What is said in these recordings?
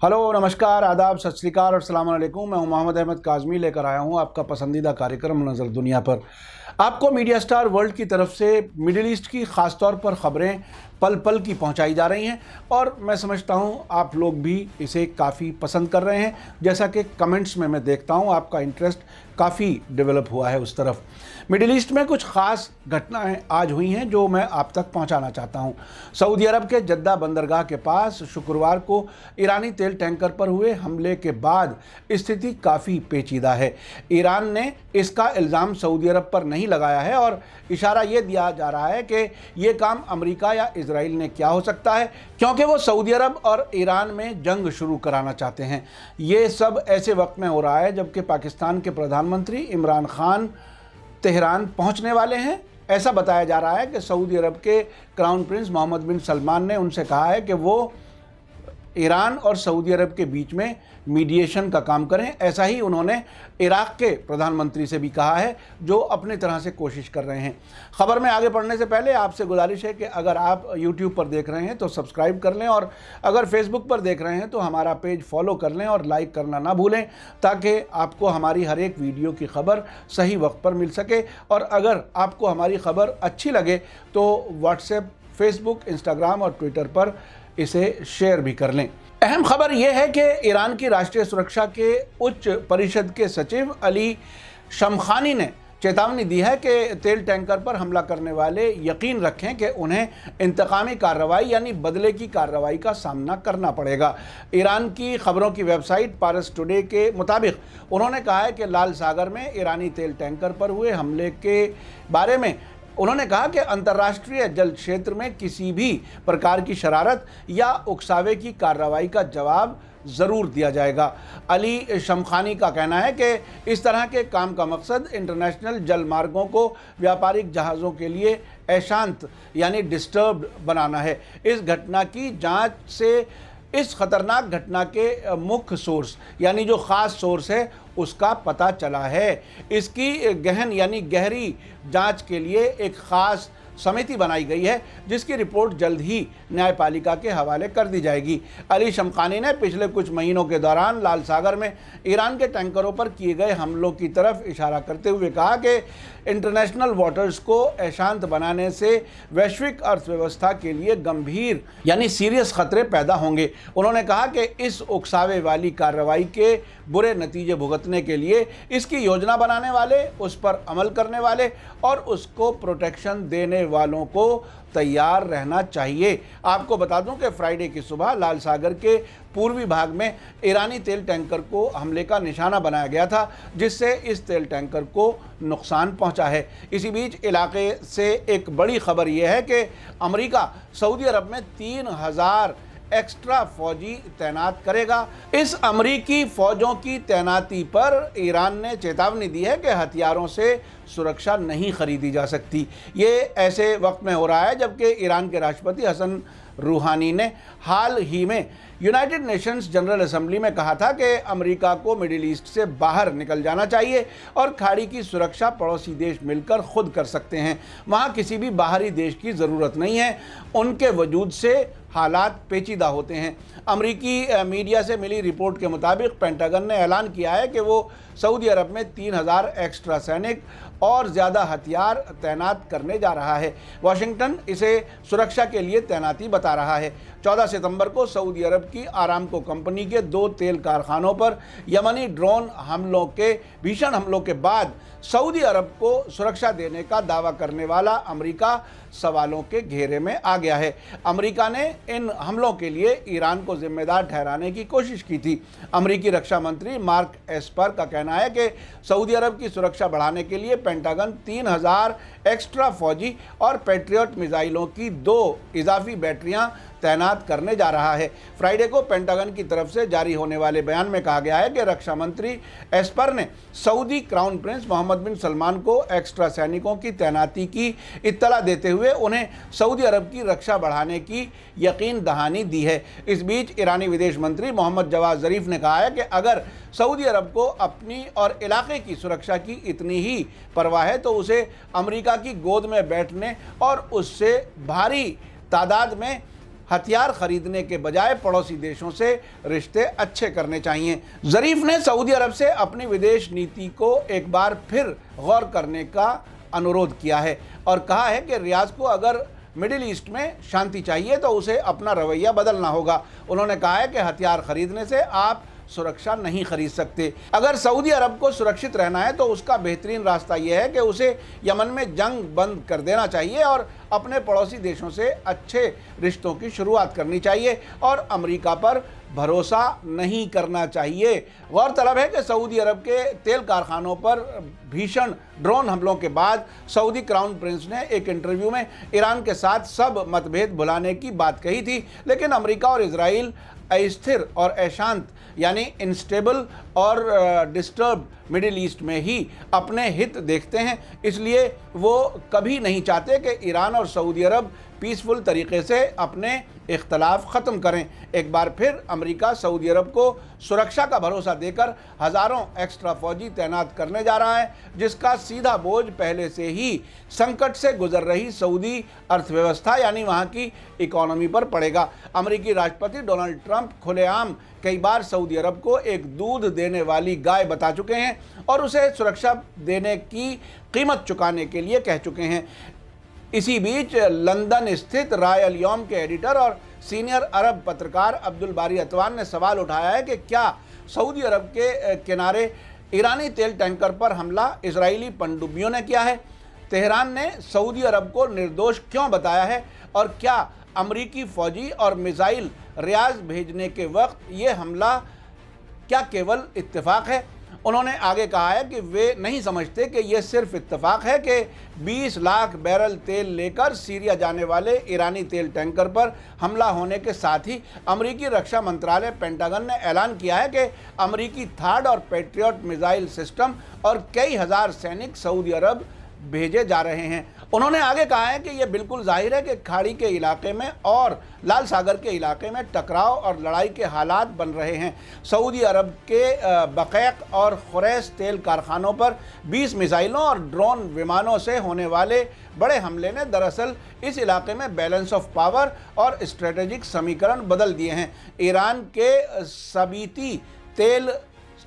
Hello, नमस्कार, आदाब, सत श्री अकाल और अस्सलाम वालेकुम। मैं हूं मोहम्मद अहमद काज़मी, लेकर आया हूं आपका पसंदीदा कार्यक्रम नज़र दुनिया पर। आपको मीडिया स्टार वर्ल्ड की तरफ से मिडिल ईस्ट की ख़ास तौर पर ख़बरें पल पल की पहुंचाई जा रही हैं और मैं समझता हूं आप लोग भी इसे काफ़ी पसंद कर रहे हैं। जैसा कि कमेंट्स में मैं देखता हूं आपका इंटरेस्ट काफ़ी डेवलप हुआ है उस तरफ। मिडिल ईस्ट में कुछ ख़ास घटनाएं आज हुई हैं जो मैं आप तक पहुंचाना चाहता हूं। सऊदी अरब के जद्दा बंदरगाह के पास शुक्रवार को ईरानी तेल टैंकर पर हुए हमले के बाद स्थिति काफ़ी पेचीदा है। ईरान ने इसका इल्ज़ाम सऊदी अरब पर नहीं लगाया है और इशारा ये दिया जा रहा है कि ये काम अमेरिका या इजराइल ने क्या हो सकता है, क्योंकि वो सऊदी अरब और ईरान में जंग शुरू कराना चाहते हैं। ये सब ऐसे वक्त में हो रहा है जबकि पाकिस्तान के प्रधानमंत्री इमरान खान तेहरान पहुंचने वाले हैं। ऐसा बताया जा रहा है कि सऊदी अरब के क्राउन प्रिंस मोहम्मद बिन सलमान ने उनसे कहा है कि वो ईरान और सऊदी अरब के बीच में मीडिएशन का काम करें। ऐसा ही उन्होंने इराक़ के प्रधानमंत्री से भी कहा है, जो अपनी तरह से कोशिश कर रहे हैं। ख़बर में आगे बढ़ने से पहले आपसे गुजारिश है कि अगर आप YouTube पर देख रहे हैं तो सब्सक्राइब कर लें और अगर फेसबुक पर देख रहे हैं तो हमारा पेज फॉलो कर लें और लाइक करना ना भूलें, ताकि आपको हमारी हर एक वीडियो की खबर सही वक्त पर मिल सके। और अगर आपको हमारी खबर अच्छी लगे तो व्हाट्सएप, फेसबुक, इंस्टाग्राम और ट्विटर पर इसे शेयर भी कर लें। अहम खबर यह है कि ईरान की राष्ट्रीय सुरक्षा के उच्च परिषद के सचिव अली शमखानी ने चेतावनी दी है कि तेल टैंकर पर हमला करने वाले यकीन रखें कि उन्हें इंतकामी कार्रवाई यानी बदले की कार्रवाई का सामना करना पड़ेगा। ईरान की खबरों की वेबसाइट पारस टुडे के मुताबिक उन्होंने कहा है कि लाल सागर में ईरानी तेल टैंकर पर हुए हमले के बारे में उन्होंने कहा कि अंतर्राष्ट्रीय जल क्षेत्र में किसी भी प्रकार की शरारत या उकसावे की कार्रवाई का जवाब ज़रूर दिया जाएगा। अली शमखानी का कहना है कि इस तरह के काम का मकसद इंटरनेशनल जल मार्गों को व्यापारिक जहाज़ों के लिए अशांत यानी डिस्टर्ब्ड बनाना है। इस घटना की जांच से इस खतरनाक घटना के मुख्य सोर्स यानी जो ख़ास सोर्स है उसका पता चला है। इसकी गहन यानी गहरी जांच के लिए एक ख़ास समिति बनाई गई है, जिसकी रिपोर्ट जल्द ही न्यायपालिका के हवाले कर दी जाएगी। अली शमखानी ने पिछले कुछ महीनों के दौरान लाल सागर में ईरान के टैंकरों पर किए गए हमलों की तरफ इशारा करते हुए कहा कि इंटरनेशनल वाटर्स को अशांत बनाने से वैश्विक अर्थव्यवस्था के लिए गंभीर यानी सीरियस खतरे पैदा होंगे। उन्होंने कहा कि इस उकसावे वाली कार्रवाई के बुरे नतीजे भुगतने के लिए इसकी योजना बनाने वाले, उस पर अमल करने वाले और उसको प्रोटेक्शन देने वालों को तैयार रहना चाहिए। आपको बता दूं कि फ्राइडे की सुबह लाल सागर के पूर्वी भाग में ईरानी तेल टैंकर को हमले का निशाना बनाया गया था, जिससे इस तेल टैंकर को नुकसान पहुंचा है। इसी बीच इलाके से एक बड़ी खबर यह है कि अमेरिका सऊदी अरब में 3000 एक्स्ट्रा फौजी तैनात करेगा। इस अमरीकी फौजों की तैनाती पर ईरान ने चेतावनी दी है कि हथियारों से सुरक्षा नहीं खरीदी जा सकती। ये ऐसे वक्त में हो रहा है जबकि ईरान के राष्ट्रपति हसन रूहानी ने हाल ही में यूनाइटेड नेशंस जनरल असेंबली में कहा था कि अमेरिका को मिडिल ईस्ट से बाहर निकल जाना चाहिए और खाड़ी की सुरक्षा पड़ोसी देश मिलकर खुद कर सकते हैं। वहाँ किसी भी बाहरी देश की ज़रूरत नहीं है। उनके वजूद से हालात पेचीदा होते हैं। अमेरिकी मीडिया से मिली रिपोर्ट के मुताबिक पेंटागन ने ऐलान किया है कि वो सऊदी अरब में 3000 एक्स्ट्रा सैनिक और ज़्यादा हथियार तैनात करने जा रहा है। वाशिंगटन इसे सुरक्षा के लिए तैनाती बता रहा है। 14 सितंबर को सऊदी अरब की आरामको कंपनी के 2 तेल कारखानों पर यमनी ड्रोन हमलों के भीषण हमलों के बाद सऊदी अरब को सुरक्षा देने का दावा करने वाला अमेरिका सवालों के घेरे में आ गया है। अमेरिका ने इन हमलों के लिए ईरान को जिम्मेदार ठहराने की कोशिश की थी। अमेरिकी रक्षा मंत्री मार्क एस्पर का कहना है कि सऊदी अरब की सुरक्षा बढ़ाने के लिए पेंटागन 3000 एक्स्ट्रा फौजी और पैट्रियट मिसाइलों की 2 इजाफी बैटरियां तैनात करने जा रहा है। फ्राइडे को पेंटागन की तरफ से जारी होने वाले बयान में कहा गया है कि रक्षा मंत्री एस्पर ने सऊदी क्राउन प्रिंस मोहम्मद बिन सलमान को एक्स्ट्रा सैनिकों की तैनाती की इत्तला देते हुए उन्हें सऊदी अरब की रक्षा बढ़ाने की यकीन दहानी दी है। इस बीच ईरानी विदेश मंत्री मोहम्मद जवाद ज़रीफ ने कहा है कि अगर सऊदी अरब को अपनी और इलाके की सुरक्षा की इतनी ही परवाह है तो उसे अमेरिका की गोद में बैठने और उससे भारी तादाद में हथियार खरीदने के बजाय पड़ोसी देशों से रिश्ते अच्छे करने चाहिए। ज़रीफ ने सऊदी अरब से अपनी विदेश नीति को एक बार फिर गौर करने का अनुरोध किया है और कहा है कि रियाद को अगर मिडिल ईस्ट में शांति चाहिए तो उसे अपना रवैया बदलना होगा। उन्होंने कहा है कि हथियार खरीदने से आप सुरक्षा नहीं खरीद सकते। अगर सऊदी अरब को सुरक्षित रहना है तो उसका बेहतरीन रास्ता यह है कि उसे यमन में जंग बंद कर देना चाहिए और अपने पड़ोसी देशों से अच्छे रिश्तों की शुरुआत करनी चाहिए और अमेरिका पर भरोसा नहीं करना चाहिए। गौरतलब है कि सऊदी अरब के तेल कारखानों पर भीषण ड्रोन हमलों के बाद सऊदी क्राउन प्रिंस ने एक इंटरव्यू में ईरान के साथ सब मतभेद भुलाने की बात कही थी, लेकिन अमेरिका और इजराइल अस्थिर और अशांत यानी इनस्टेबल और डिस्टर्ब मिडिल ईस्ट में ही अपने हित देखते हैं, इसलिए वो कभी नहीं चाहते कि ईरान और सऊदी अरब पीसफुल तरीके से अपने इख्तलाफ ख़त्म करें। एक बार फिर अमेरिका सऊदी अरब को सुरक्षा का भरोसा देकर हज़ारों एक्स्ट्रा फौजी तैनात करने जा रहा है, जिसका सीधा बोझ पहले से ही संकट से गुजर रही सऊदी अर्थव्यवस्था यानी वहाँ की इकोनॉमी पर पड़ेगा। अमेरिकी राष्ट्रपति डोनाल्ड ट्रंप खुलेआम कई बार सऊदी अरब को एक दूध देने वाली गाय बता चुके हैं और उसे सुरक्षा देने की कीमत चुकाने के लिए कह चुके हैं। इसी बीच लंदन स्थित राय अल यौम के एडिटर और सीनियर अरब पत्रकार अब्दुल बारी अतवान ने सवाल उठाया है कि क्या सऊदी अरब के किनारे ईरानी तेल टैंकर पर हमला इजरायली पनडुब्बियों ने किया है? तेहरान ने सऊदी अरब को निर्दोष क्यों बताया है और क्या अमरीकी फ़ौजी और मिसाइल रियाद भेजने के वक्त ये हमला क्या केवल इत्तेफाक है? उन्होंने आगे कहा है कि वे नहीं समझते कि यह सिर्फ इत्तेफाक है कि 20 लाख बैरल तेल लेकर सीरिया जाने वाले ईरानी तेल टैंकर पर हमला होने के साथ ही अमेरिकी रक्षा मंत्रालय पेंटागन ने ऐलान किया है कि अमेरिकी थार्ड और पैट्रियट मिसाइल सिस्टम और कई हज़ार सैनिक सऊदी अरब भेजे जा रहे हैं। उन्होंने आगे कहा है कि यह बिल्कुल जाहिर है कि खाड़ी के इलाके में और लाल सागर के इलाके में टकराव और लड़ाई के हालात बन रहे हैं। सऊदी अरब के बक़ैक़ और खुरैस तेल कारखानों पर 20 मिसाइलों और ड्रोन विमानों से होने वाले बड़े हमले ने दरअसल इस इलाके में बैलेंस ऑफ पावर और स्ट्रेटेजिक समीकरण बदल दिए हैं। ईरान के सबीती तेल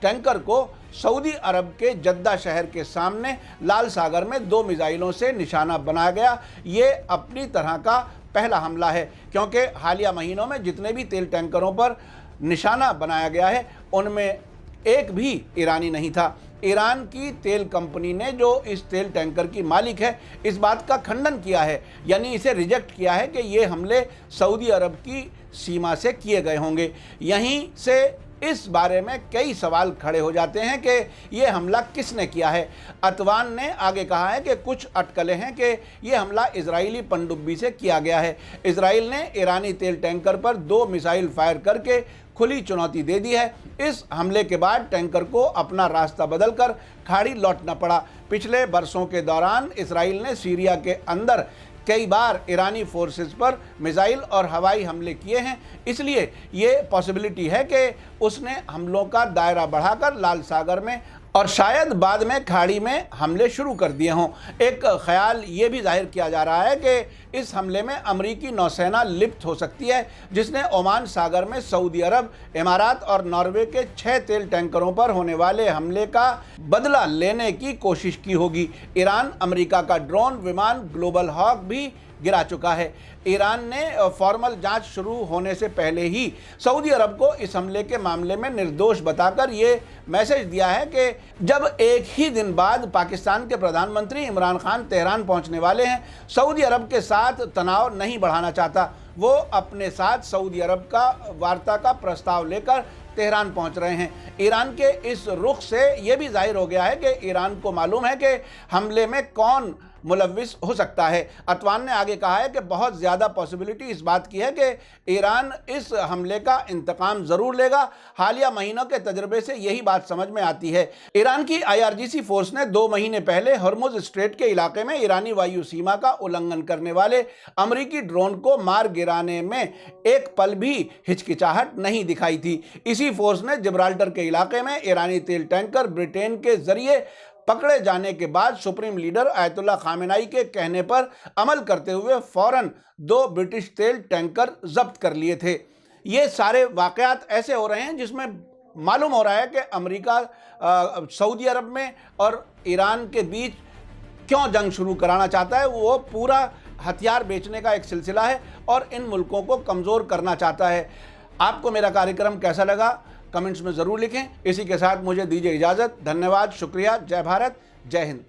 टैंकर को सऊदी अरब के जद्दा शहर के सामने लाल सागर में 2 मिसाइलों से निशाना बनाया गया। ये अपनी तरह का पहला हमला है क्योंकि हालिया महीनों में जितने भी तेल टैंकरों पर निशाना बनाया गया है उनमें एक भी ईरानी नहीं था। ईरान की तेल कंपनी ने जो इस तेल टैंकर की मालिक है इस बात का खंडन किया है, यानी इसे रिजेक्ट किया है कि ये हमले सऊदी अरब की सीमा से किए गए होंगे। यहीं से इस बारे में कई सवाल खड़े हो जाते हैं कि ये हमला किसने किया है। अतवान ने आगे कहा है कि कुछ अटकलें हैं कि ये हमला इजरायली पनडुब्बी से किया गया है। इजराइल ने ईरानी तेल टैंकर पर 2 मिसाइल फायर करके खुली चुनौती दे दी है। इस हमले के बाद टैंकर को अपना रास्ता बदलकर खाड़ी लौटना पड़ा। पिछले बरसों के दौरान इजराइल ने सीरिया के अंदर कई बार ईरानी फोर्सेस पर मिसाइल और हवाई हमले किए हैं, इसलिए ये पॉसिबिलिटी है कि उसने हमलों का दायरा बढ़ाकर लाल सागर में और शायद बाद में खाड़ी में हमले शुरू कर दिए हों। एक ख्याल ये भी जाहिर किया जा रहा है कि इस हमले में अमरीकी नौसेना लिप्त हो सकती है, जिसने ओमान सागर में सऊदी अरब, इमारात और नॉर्वे के 6 तेल टैंकरों पर होने वाले हमले का बदला लेने की कोशिश की होगी। ईरान अमेरिका का ड्रोन विमान ग्लोबल हॉक भी गिरा चुका है। ईरान ने फॉर्मल जांच शुरू होने से पहले ही सऊदी अरब को इस हमले के मामले में निर्दोष बताकर ये मैसेज दिया है कि जब एक ही दिन बाद पाकिस्तान के प्रधानमंत्री इमरान खान तेहरान पहुंचने वाले हैं, सऊदी अरब के साथ तनाव नहीं बढ़ाना चाहता। वो अपने साथ सऊदी अरब का वार्ता का प्रस्ताव लेकर तेहरान पहुंच रहे हैं। ईरान के इस रुख से ये भी जाहिर हो गया है कि ईरान को मालूम है कि हमले में कौन मुलव्विस हो सकता है। अतवान ने आगे कहा है कि बहुत ज़्यादा पॉसिबिलिटी इस बात की है कि ईरान इस हमले का इंतकाम ज़रूर लेगा। हालिया महीनों के तजर्बे से यही बात समझ में आती है। ईरान की IRGC फोर्स ने 2 महीने पहले हर्मुज स्ट्रेट के इलाके में ईरानी वायु सीमा का उल्लंघन करने वाले अमरीकी ड्रोन को मार गिराने में एक पल भी हिचकिचाहट नहीं दिखाई थी। इसी फोर्स ने जिब्राल्टर के इलाके में ईरानी तेल टैंकर ब्रिटेन के जरिए पकड़े जाने के बाद सुप्रीम लीडर आयतुल्लाह खामेनाई के कहने पर अमल करते हुए फौरन 2 ब्रिटिश तेल टैंकर जब्त कर लिए थे। ये सारे वाकयात ऐसे हो रहे हैं जिसमें मालूम हो रहा है कि अमेरिका सऊदी अरब में और ईरान के बीच क्यों जंग शुरू कराना चाहता है। वो पूरा हथियार बेचने का एक सिलसिला है और इन मुल्कों को कमज़ोर करना चाहता है। आपको मेरा कार्यक्रम कैसा लगा कमेंट्स में ज़रूर लिखें। इसी के साथ मुझे दीजिए इजाज़त। धन्यवाद, शुक्रिया, जय भारत, जय हिंद।